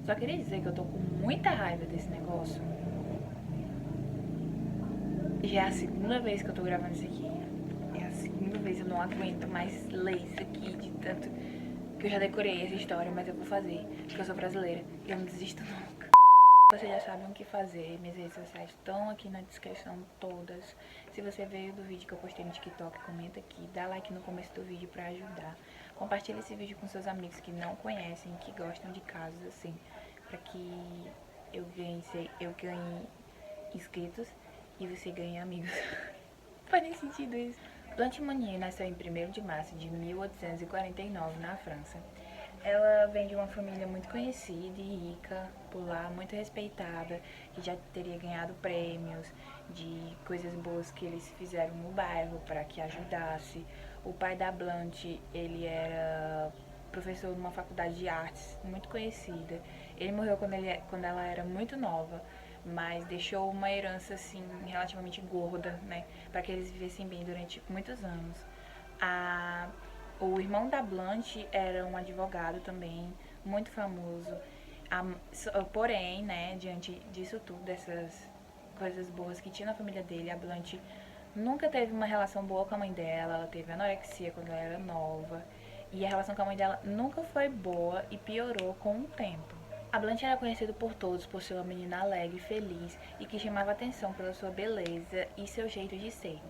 Só queria dizer que eu tô com muita raiva desse negócio. Já é a segunda vez que eu tô gravando isso aqui. É a segunda vez, eu não aguento mais ler isso aqui de tanto que eu já decorei essa história, mas eu vou fazer, porque eu sou brasileira e eu não desisto nunca. Vocês já sabem o que fazer, minhas redes sociais estão aqui na descrição todas. Se você veio do vídeo que eu postei no TikTok, comenta aqui, dá like no começo do vídeo pra ajudar. Compartilha esse vídeo com seus amigos que não conhecem, que gostam de casos assim, pra que eu ganhe inscritos e você ganhe amigos. Faz nem sentido isso. Blanche Monnier nasceu em 1º de março de 1849 na França. Ela vem de uma família muito conhecida e rica por lá, muito respeitada, que já teria ganhado prêmios de coisas boas que eles fizeram no bairro para que ajudasse. O pai da Blanche, ele era professor numa faculdade de artes muito conhecida. Ele morreu quando ela era muito nova, mas deixou uma herança assim relativamente gorda, né, para que eles vivessem bem durante muitos anos. O irmão da Blanche era um advogado também, muito famoso. Porém, né, diante disso tudo, dessas coisas boas que tinha na família dele, a Blanche nunca teve uma relação boa com a mãe dela. Ela teve anorexia quando ela era nova. E a relação com a mãe dela nunca foi boa e piorou com o tempo. A Blanche era conhecida por todos por ser uma menina alegre, feliz e que chamava atenção pela sua beleza e seu jeito de ser.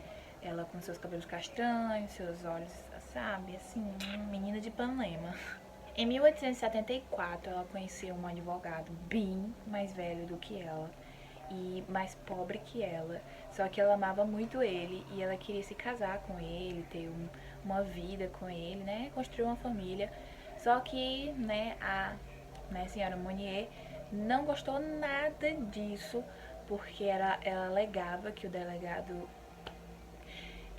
Ela com seus cabelos castanhos, seus olhos, sabe, assim, menina de Ipanema. Em 1874, ela conheceu um advogado bem mais velho do que ela e mais pobre que ela. Só que ela amava muito ele e ela queria se casar com ele, ter uma vida com ele, né? Construir uma família. Só que, né, a senhora Monnier não gostou nada disso, porque ela alegava que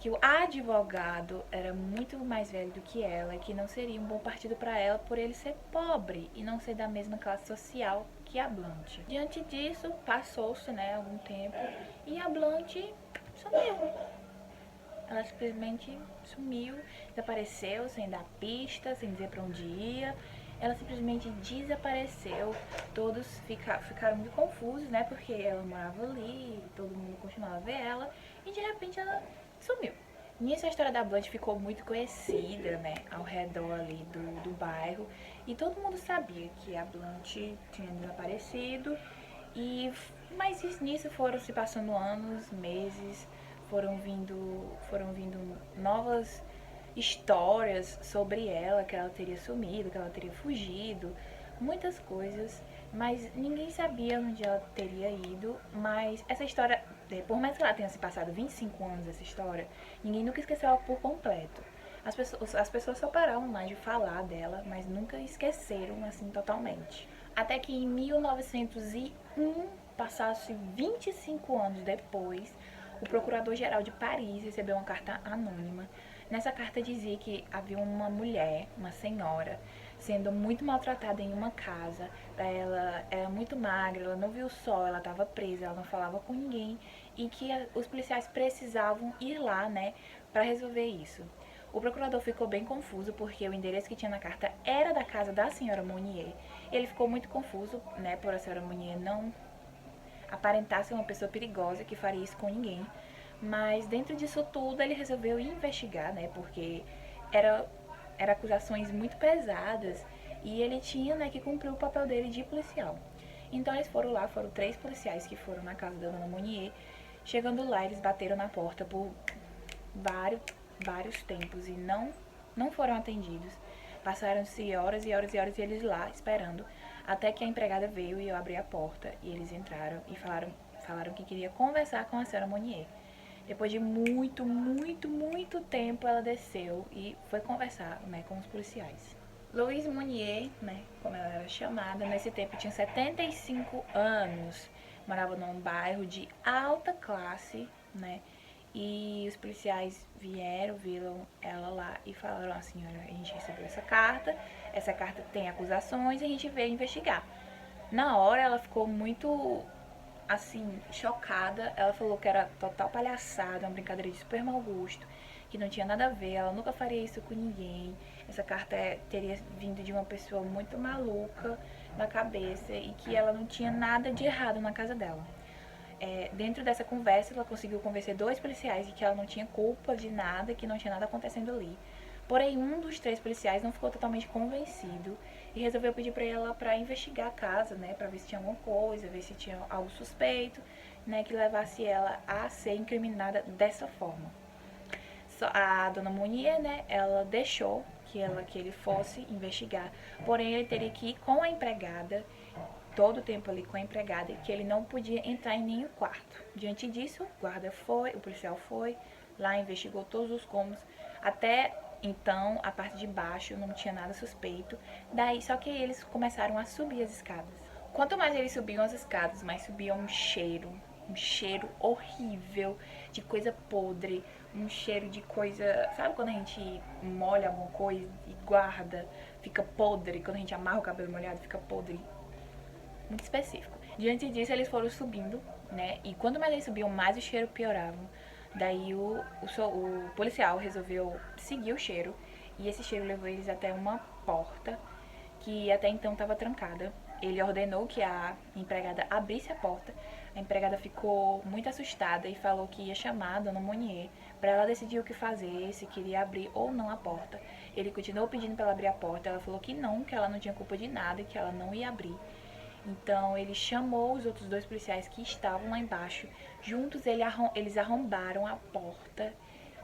o advogado era muito mais velho do que ela e que não seria um bom partido para ela por ele ser pobre e não ser da mesma classe social que a Blanche. Diante disso, passou-se, né, algum tempo e a Blanche sumiu. Ela simplesmente sumiu, desapareceu sem dar pista, sem dizer para onde ia. Ela simplesmente desapareceu. Todos ficaram muito confusos, né? Porque ela morava ali, todo mundo continuava a ver ela e de repente ela sumiu. Nisso a história da Blanche ficou muito conhecida, né, ao redor ali do bairro, e todo mundo sabia que a Blanche tinha desaparecido, mas nisso foram se passando anos, meses, foram vindo novas histórias sobre ela, que ela teria sumido, que ela teria fugido, muitas coisas, mas ninguém sabia onde ela teria ido. Mas essa história, por mais que ela tenha se passado 25 anos essa história, ninguém nunca esqueceu ela por completo. As pessoas só pararam mais de falar dela, mas nunca esqueceram assim totalmente. Até que em 1901, passasse 25 anos depois, o procurador-geral de Paris recebeu uma carta anônima. Nessa carta dizia que havia uma mulher, uma senhora, sendo muito maltratada em uma casa. Ela era muito magra, ela não viu o sol, ela estava presa, ela não falava com ninguém e que os policiais precisavam ir lá, né, para resolver isso. O procurador ficou bem confuso porque o endereço que tinha na carta era da casa da senhora Monnier. Ele ficou muito confuso, né, por a senhora Monnier não aparentar ser uma pessoa perigosa que faria isso com ninguém. Mas dentro disso tudo ele resolveu investigar, né, porque era acusações muito pesadas e ele tinha, né, que cumprir o papel dele de policial. Então eles foram lá, foram 3 policiais que foram na casa da dona Monnier. Chegando lá, eles bateram na porta por vários tempos e não foram atendidos. Passaram-se horas e horas e horas e eles lá esperando, até que a empregada veio e eu abri a porta e eles entraram e falaram que queria conversar com a senhora Monnier. Depois de muito tempo, ela desceu e foi conversar, né, com os policiais. Louise Monnier, né, como ela era chamada, nesse tempo tinha 75 anos, morava num bairro de alta classe, né, e os policiais viram ela lá e falaram assim: olha, a gente recebeu essa carta tem acusações e a gente veio investigar. Na hora ela ficou muito, assim, chocada. Ela falou que era total palhaçada, uma brincadeira de super mau gosto, que não tinha nada a ver, ela nunca faria isso com ninguém. Essa carta teria vindo de uma pessoa muito maluca na cabeça e que ela não tinha nada de errado na casa dela. Dentro dessa conversa, ela conseguiu convencer 2 policiais de que ela não tinha culpa de nada, que não tinha nada acontecendo ali. Porém, um dos 3 policiais não ficou totalmente convencido e resolveu pedir para ela para investigar a casa, né, para ver se tinha alguma coisa, ver se tinha algo suspeito, né, que levasse ela a ser incriminada dessa forma. A dona Munier, né, ela deixou que ele fosse investigar, porém ele teria que ir com a empregada, todo o tempo ali com a empregada, que ele não podia entrar em nenhum quarto. Diante disso, o policial foi lá, investigou todos os cômodos, até então a parte de baixo não tinha nada suspeito. Daí, só que eles começaram a subir as escadas. Quanto mais eles subiam as escadas, mais subia um cheiro horrível de coisa podre, um cheiro de coisa, sabe quando a gente molha alguma coisa e guarda, fica podre, quando a gente amarra o cabelo molhado, fica podre, muito específico. Diante disso, eles foram subindo, né? E quanto mais eles subiam, mais o cheiro piorava. Daí o policial resolveu seguir o cheiro. E esse cheiro levou eles até uma porta que até então estava trancada. Ele ordenou que a empregada abrisse a porta. A empregada ficou muito assustada e falou que ia chamar a dona Monnier para ela decidir o que fazer, se queria abrir ou não a porta. Ele continuou pedindo para ela abrir a porta. Ela falou que ela não tinha culpa de nada e que ela não ia abrir. Então ele chamou os outros 2 policiais que estavam lá embaixo. Juntos eles arrombaram a porta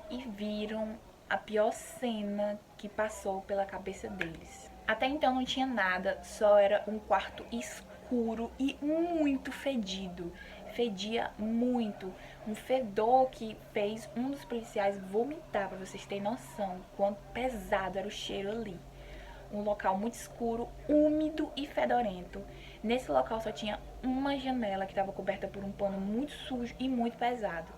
e viram a pior cena que passou pela cabeça deles. Até então não tinha nada, só era um quarto escuro e muito fedido. Fedia muito. Um fedor que fez um dos policiais vomitar, pra vocês terem noção quanto pesado era o cheiro ali. Um local muito escuro, úmido e fedorento. Nesse local só tinha uma janela que estava coberta por um pano muito sujo e muito pesado.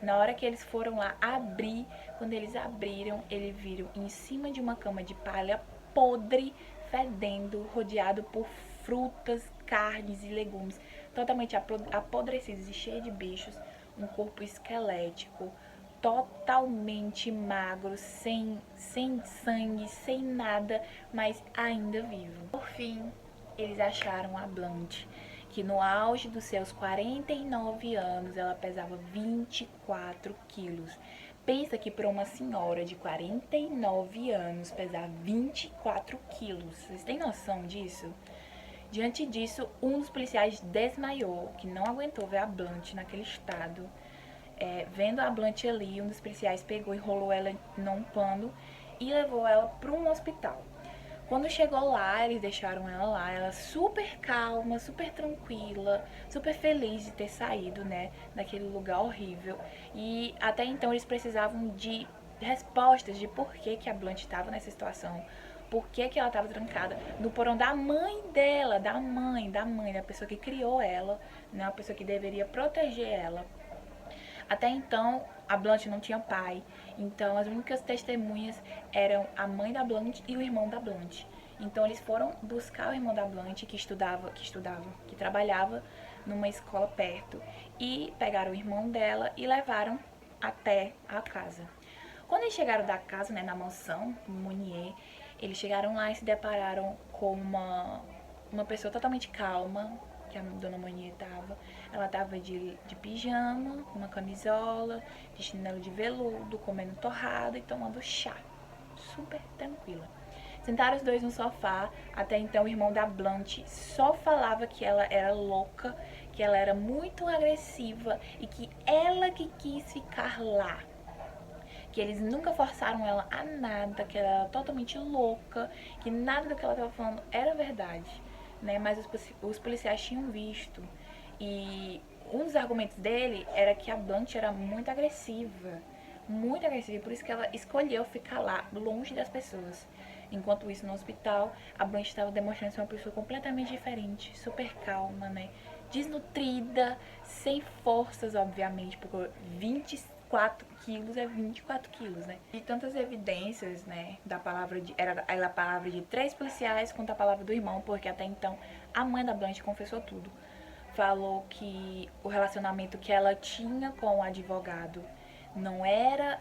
Na hora que eles foram lá abrir, quando eles abriram, eles viram em cima de uma cama de palha podre, fedendo, rodeado por frutas, carnes e legumes, totalmente apodrecidos e cheios de bichos, um corpo esquelético, totalmente magro, sem sangue, sem nada, mas ainda vivo. Por fim, eles acharam a Blanche, que no auge dos seus 49 anos ela pesava 24 quilos. Pensa que para uma senhora de 49 anos pesar 24 quilos. Vocês têm noção disso? Diante disso, um dos policiais desmaiou, que não aguentou ver a Blanche naquele estado. Vendo a Blanche ali, um dos policiais pegou e enrolou ela num pano e levou ela para um hospital. Quando chegou lá, eles deixaram ela lá, ela super calma, super tranquila, super feliz de ter saído, né, daquele lugar horrível. E até então eles precisavam de respostas de por que a Blanche estava nessa situação, por que ela estava trancada no porão da mãe dela, da pessoa que criou ela, né, a pessoa que deveria proteger ela. Até então, a Blanche não tinha pai, então as únicas testemunhas eram a mãe da Blanche e o irmão da Blanche. Então eles foram buscar o irmão da Blanche, que trabalhava numa escola perto, e pegaram o irmão dela e levaram até a casa. Quando eles chegaram da casa, né, na mansão Monnier, eles chegaram lá e se depararam com uma pessoa totalmente calma, que a dona Monnier tava. Ela tava de pijama, uma camisola, de chinelo de veludo, comendo torrada e tomando chá. Super tranquila. Sentaram os dois no sofá. Até então o irmão da Blanche só falava que ela era louca, que ela era muito agressiva e que ela que quis ficar lá. Que eles nunca forçaram ela a nada, que ela era totalmente louca, que nada do que ela estava falando era verdade, né? Mas os policiais tinham visto. E um dos argumentos dele era que a Blanche era muito agressiva, e por isso que ela escolheu ficar lá, longe das pessoas. Enquanto isso, no hospital, a Blanche estava demonstrando ser uma pessoa completamente diferente, super calma, né? Desnutrida, sem forças, obviamente, porque 24 quilos é 24 quilos, né? E tantas evidências, né, da palavra era a palavra de 3 policiais contra a palavra do irmão, porque até então a mãe da Blanche confessou tudo. Falou que o relacionamento que ela tinha com o advogado não era...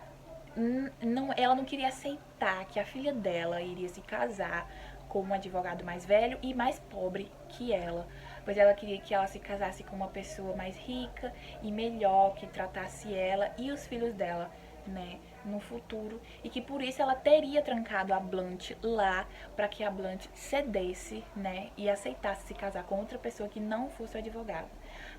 ela não queria aceitar que a filha dela iria se casar com um advogado mais velho e mais pobre que ela, pois ela queria que ela se casasse com uma pessoa mais rica e melhor, que tratasse ela e os filhos dela, né, no futuro, e que por isso ela teria trancado a Blanche lá para que a Blanche cedesse, né, e aceitasse se casar com outra pessoa que não fosse o advogado.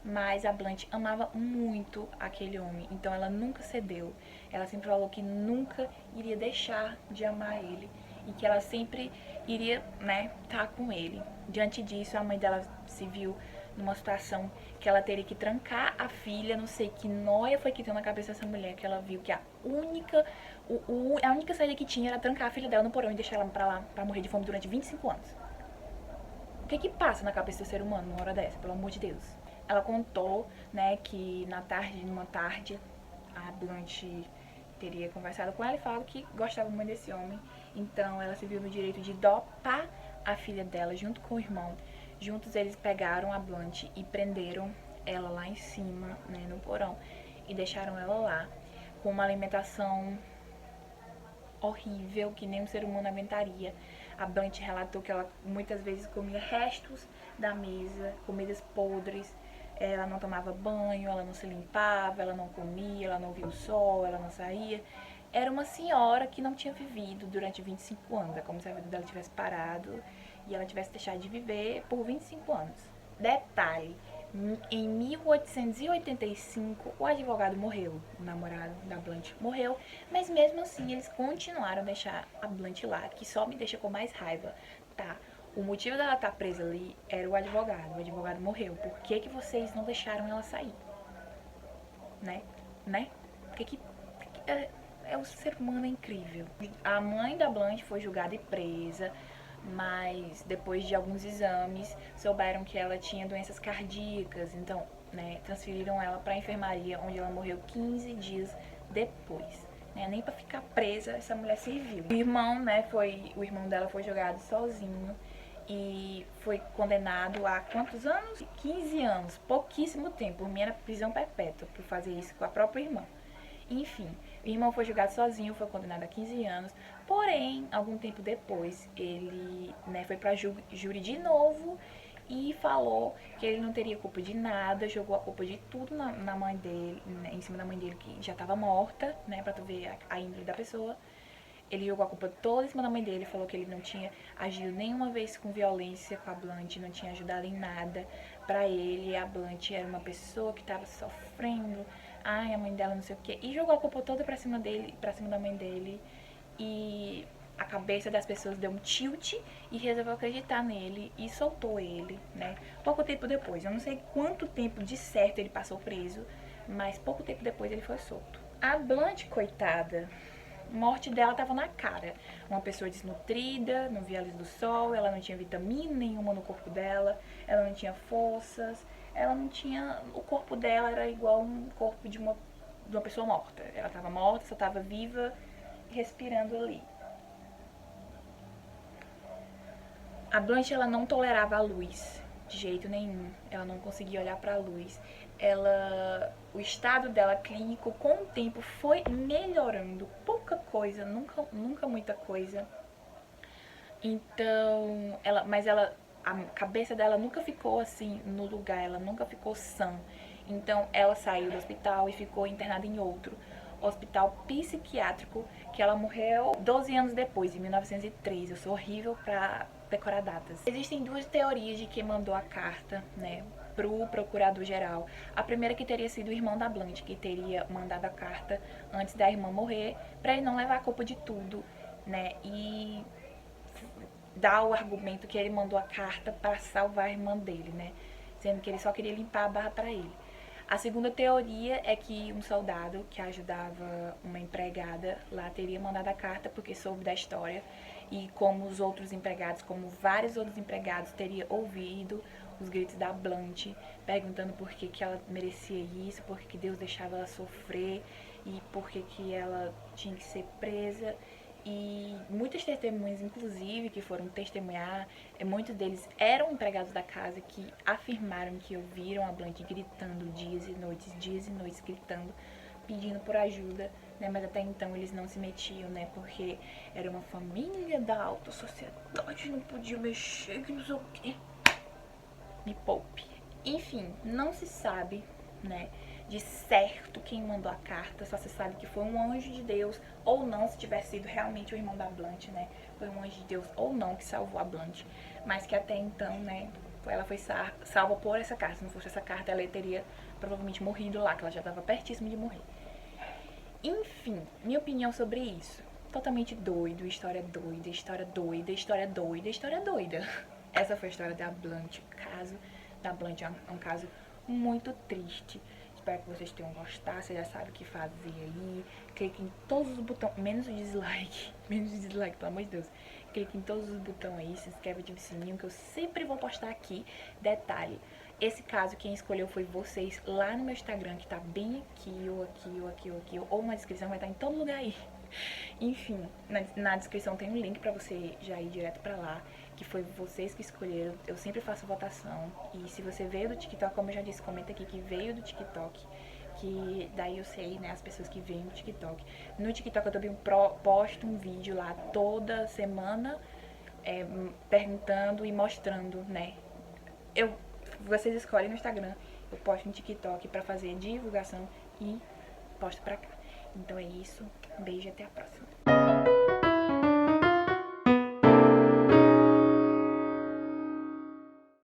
Mas a Blanche amava muito aquele homem, então ela nunca cedeu. Ela sempre falou que nunca iria deixar de amar ele e que ela sempre iria, né, estar com ele. Diante disso, a mãe dela se viu numa situação que ela teria que trancar a filha, não sei que noia foi que deu na cabeça dessa mulher, que ela viu que a única saída que tinha era trancar a filha dela no porão e deixar ela pra lá, pra morrer de fome durante 25 anos. O que que passa na cabeça do ser humano numa hora dessa, pelo amor de Deus? Ela contou, né, que numa tarde, a Blanche teria conversado com ela e falado que gostava muito desse homem. Então ela se viu no direito de dopar a filha dela junto com o irmão. Juntos eles pegaram a Blanche e prenderam ela lá em cima, né, no porão, e deixaram ela lá com uma alimentação horrível que nem um ser humano aguentaria. A Blanche relatou que ela muitas vezes comia restos da mesa, comidas podres. Ela não tomava banho, ela não se limpava, ela não comia, ela não via o sol, ela não saía. Era uma senhora que não tinha vivido durante 25 anos. É como se a vida dela tivesse parado e ela tivesse deixado de viver por 25 anos. Detalhe, em 1885 o advogado morreu, o namorado da Blanche morreu, mas mesmo assim eles continuaram a deixar a Blanche lá, que só me deixa com mais raiva, tá? O motivo dela estar presa ali era o advogado morreu. Por que que vocês não deixaram ela sair? Né? O ser humano é incrível. A mãe da Blanche foi julgada e presa, mas depois de alguns exames souberam que ela tinha doenças cardíacas, então, né, transferiram ela para a enfermaria, onde ela morreu 15 dias depois. Nem para ficar presa essa mulher serviu. O irmão, né, o irmão dela foi jogado sozinho e foi condenado a quantos anos? 15 anos, pouquíssimo tempo. Por mim era prisão perpétua por fazer isso com a própria irmã. Enfim, o irmão foi julgado sozinho, foi condenado a 15 anos. Porém, algum tempo depois, ele, né, foi pra júri de novo e falou que ele não teria culpa de nada, jogou a culpa de tudo na mãe dele, né, em cima da mãe dele, que já estava morta, né, pra tu ver a índole da pessoa. Ele jogou a culpa toda em cima da mãe dele, falou que ele não tinha agido nenhuma vez com violência com a Blanche, não tinha ajudado em nada. Pra ele, a Blanche era uma pessoa que estava sofrendo, ai, a mãe dela não sei o que, e jogou a culpa toda pra cima dele, pra cima da mãe dele. E a cabeça das pessoas deu um tilt e resolveu acreditar nele e soltou ele, né? Pouco tempo depois, eu não sei quanto tempo de certo ele passou preso, mas pouco tempo depois ele foi solto. A Blanche, coitada, a morte dela tava na cara. Uma pessoa desnutrida, não via a luz do sol, ela não tinha vitamina nenhuma no corpo dela, ela não tinha forças, ela não tinha... O corpo dela era igual um corpo de uma pessoa morta. Ela tava morta, só tava viva, respirando ali. A Blanche, ela não tolerava a luz de jeito nenhum. Ela não conseguia olhar pra luz. O estado dela clínico com o tempo foi melhorando, pouca coisa, nunca muita coisa. Então, a cabeça dela nunca ficou assim no lugar, ela nunca ficou sã. Então, ela saiu do hospital e ficou internada em outro hospital psiquiátrico, que ela morreu 12 anos depois, em 1903. Eu sou horrível pra decorar datas. Existem duas teorias de quem mandou a carta, né, pro procurador-geral. A primeira que teria sido o irmão da Blanche, que teria mandado a carta antes da irmã morrer, pra ele não levar a culpa de tudo, né, e dar o argumento que ele mandou a carta para salvar a irmã dele, né, sendo que ele só queria limpar a barra pra ele. A segunda teoria é que um soldado que ajudava uma empregada lá teria mandado a carta porque soube da história e como os outros empregados, como vários outros empregados, teria ouvido os gritos da Blanche perguntando por que ela merecia isso, por que Deus deixava ela sofrer e por que ela tinha que ser presa. E muitas testemunhas, inclusive, que foram testemunhar, muitos deles eram empregados da casa que afirmaram que ouviram a Blanche gritando dias e noites gritando, pedindo por ajuda, né? Mas até então eles não se metiam, né? Porque era uma família da alta sociedade, não podia mexer, que não sei o quê. Me poupe. Enfim, não se sabe, né, de certo quem mandou a carta, só se sabe que foi um anjo de Deus ou não, se tivesse sido realmente o irmão da Blanche, né, foi um anjo de Deus ou não que salvou a Blanche, mas que até então, né, ela foi salva por essa carta. Se não fosse essa carta, ela teria provavelmente morrido lá, que ela já estava pertíssimo de morrer. Enfim, minha opinião sobre isso. Totalmente doido, história doida, história doida, história doida, história doida. Essa foi a história da Blanche. O caso da Blanche é um caso muito triste. Espero que vocês tenham gostado. Você já sabe o que fazer aí. Clique em todos os botões, menos o dislike. Menos o dislike, pelo amor de Deus. Clique em todos os botões aí, se inscreve, ativa o sininho, que eu sempre vou postar aqui. Detalhe, esse caso quem escolheu foi vocês lá no meu Instagram, que tá bem aqui, ou aqui, ou aqui, ou aqui, ou na descrição, vai estar em todo lugar aí. Enfim, na descrição tem um link pra você já ir direto pra lá, que foi vocês que escolheram. Eu sempre faço votação. E se você veio do TikTok, como eu já disse, comenta aqui que veio do TikTok, que daí eu sei, né, as pessoas que vêm do TikTok. No TikTok eu também posto um vídeo lá toda semana, perguntando e mostrando, né. Vocês escolhem no Instagram, eu posto no TikTok pra fazer divulgação e posto pra cá. Então é isso, um beijo e até a próxima.